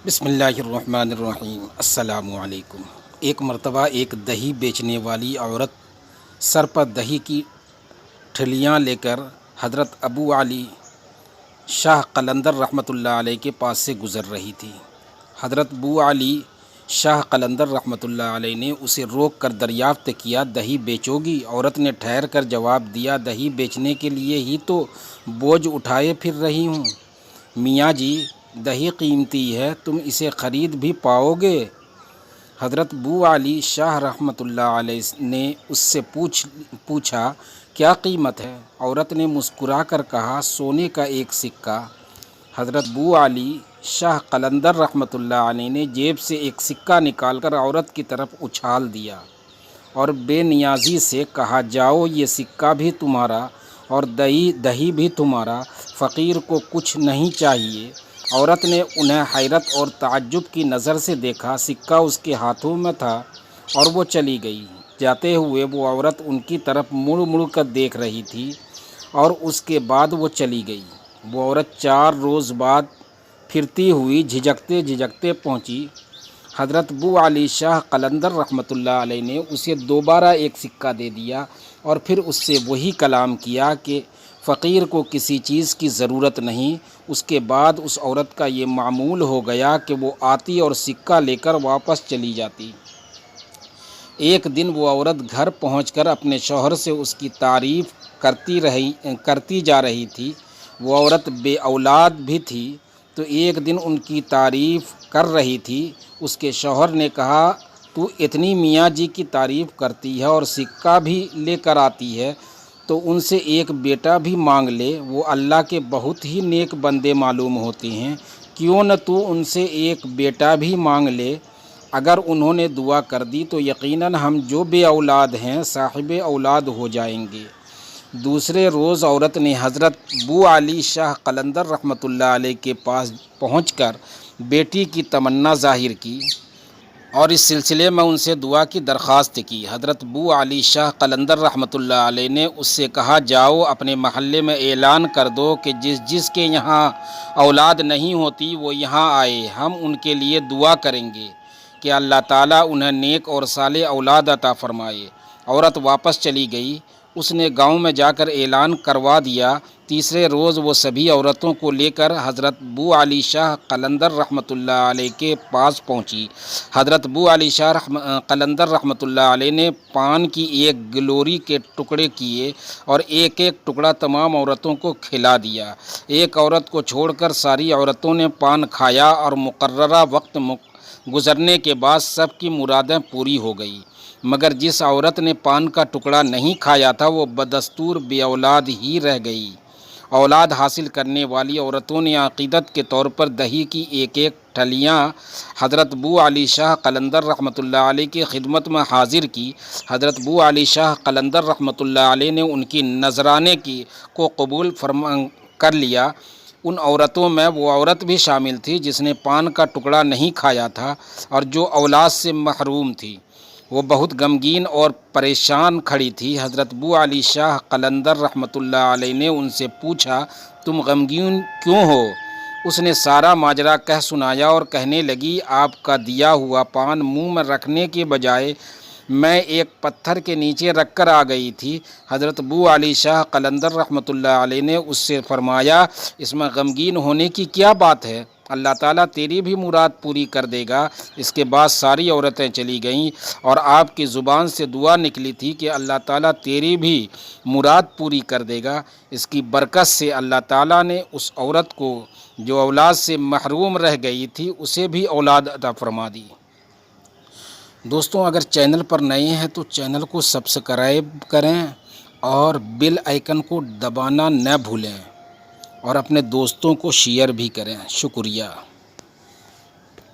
بسم اللہ الرحمن الرحیم۔ السلام علیکم۔ ایک مرتبہ ایک دہی بیچنے والی عورت سر پر دہی کی ٹھلیاں لے کر حضرت ابو علی شاہ قلندر رحمۃ اللہ علیہ کے پاس سے گزر رہی تھی۔ حضرت ابو علی شاہ قلندر رحمۃ اللہ علیہ نے اسے روک کر دریافت کیا، دہی بیچو گی؟ عورت نے ٹھہر کر جواب دیا، دہی بیچنے کے لیے ہی تو بوجھ اٹھائے پھر رہی ہوں۔ میاں جی، دہی قیمتی ہے، تم اسے خرید بھی پاؤ گے؟ حضرت ابو علی شاہ رحمۃ اللہ علیہ نے اس سے پوچھا، کیا قیمت ہے؟ عورت نے مسکرا کر کہا، سونے کا ایک سکہ۔ حضرت ابو علی شاہ قلندر رحمۃ اللہ علیہ نے جیب سے ایک سکہ نکال کر عورت کی طرف اچھال دیا اور بے نیازی سے کہا، جاؤ، یہ سکہ بھی تمہارا اور دہی بھی تمہارا، فقیر کو کچھ نہیں چاہیے۔ عورت نے انہیں حیرت اور تعجب کی نظر سے دیکھا، سکہ اس کے ہاتھوں میں تھا اور وہ چلی گئی۔ جاتے ہوئے وہ عورت ان کی طرف مڑ مڑ کر دیکھ رہی تھی اور اس کے بعد وہ چلی گئی۔ وہ عورت 4 روز بعد پھرتی ہوئی جھجکتے پہنچی۔ حضرت ابو علی شاہ قلندر رحمۃ اللہ علیہ نے اسے دوبارہ ایک سکہ دے دیا اور پھر اس سے وہی کلام کیا کہ فقیر کو کسی چیز کی ضرورت نہیں۔ اس کے بعد اس عورت کا یہ معمول ہو گیا کہ وہ آتی اور سکہ لے کر واپس چلی جاتی۔ ایک دن وہ عورت گھر پہنچ کر اپنے شوہر سے اس کی تعریف کرتی جا رہی تھی۔ وہ عورت بے اولاد بھی تھی، تو ایک دن ان کی تعریف کر رہی تھی۔ اس کے شوہر نے کہا، تو اتنی میاں جی کی تعریف کرتی ہے اور سکہ بھی لے کر آتی ہے، تو ان سے ایک بیٹا بھی مانگ لے، وہ اللہ کے بہت ہی نیک بندے معلوم ہوتے ہیں، کیوں نہ تو ان سے ایک بیٹا بھی مانگ لے؟ اگر انہوں نے دعا کر دی تو یقیناً ہم جو بے اولاد ہیں صاحب اولاد ہو جائیں گے۔ دوسرے روز عورت نے حضرت ابو علی شاہ قلندر رحمۃ اللہ علیہ کے پاس پہنچ کر بیٹی کی تمنا ظاہر کی اور اس سلسلے میں ان سے دعا کی درخواست کی۔ حضرت ابو علی شاہ قلندر رحمۃ اللہ علیہ نے اس سے کہا، جاؤ، اپنے محلے میں اعلان کر دو کہ جس کے یہاں اولاد نہیں ہوتی وہ یہاں آئے، ہم ان کے لیے دعا کریں گے کہ اللہ تعالیٰ انہیں نیک اور صالح اولاد عطا فرمائے۔ عورت واپس چلی گئی۔ اس نے گاؤں میں جا کر اعلان کروا دیا۔ تیسرے روز وہ سبھی عورتوں کو لے کر حضرت ابو علی شاہ قلندر رحمۃ اللہ علیہ کے پاس پہنچی۔ حضرت ابو علی شاہ قلندر رحمۃ اللہ علیہ نے پان کی ایک گلوری کے ٹکڑے کیے اور ایک ایک ٹکڑا تمام عورتوں کو کھلا دیا۔ ایک عورت کو چھوڑ کر ساری عورتوں نے پان کھایا اور مقررہ وقت گزرنے کے بعد سب کی مرادیں پوری ہو گئی، مگر جس عورت نے پان کا ٹکڑا نہیں کھایا تھا وہ بدستور بے اولاد ہی رہ گئی۔ اولاد حاصل کرنے والی عورتوں نے عقیدت کے طور پر دہی کی ایک ایک ٹھلیاں حضرت ابو علی شاہ قلندر رحمۃ اللہ علیہ کی خدمت میں حاضر کی۔ حضرت ابو علی شاہ قلندر رحمۃ اللہ علیہ نے ان کی نذرانے کو قبول کر لیا۔ ان عورتوں میں وہ عورت بھی شامل تھی جس نے پان کا ٹکڑا نہیں کھایا تھا اور جو اولاد سے محروم تھی۔ وہ بہت غمگین اور پریشان کھڑی تھی۔ حضرت ابو علی شاہ قلندر رحمۃ اللہ علیہ نے ان سے پوچھا، تم غمگین کیوں ہو؟ اس نے سارا ماجرا کہہ سنایا اور کہنے لگی، آپ کا دیا ہوا پان منہ میں رکھنے کے بجائے میں ایک پتھر کے نیچے رکھ کر آ گئی تھی۔ حضرت ابو علی شاہ قلندر رحمۃ اللہ علیہ نے اس سے فرمایا، اس میں غمگین ہونے کی کیا بات ہے؟ اللہ تعالیٰ تیری بھی مراد پوری کر دے گا۔ اس کے بعد ساری عورتیں چلی گئیں اور آپ کی زبان سے دعا نکلی تھی کہ اللہ تعالیٰ تیری بھی مراد پوری کر دے گا۔ اس کی برکت سے اللہ تعالیٰ نے اس عورت کو جو اولاد سے محروم رہ گئی تھی اسے بھی اولاد عطا فرما دی۔ دوستوں، اگر چینل پر نئے ہیں تو چینل کو سبسکرائب کریں اور بیل آئیکن کو دبانا نہ بھولیں اور اپنے دوستوں کو شیئر بھی کریں۔ شکریہ۔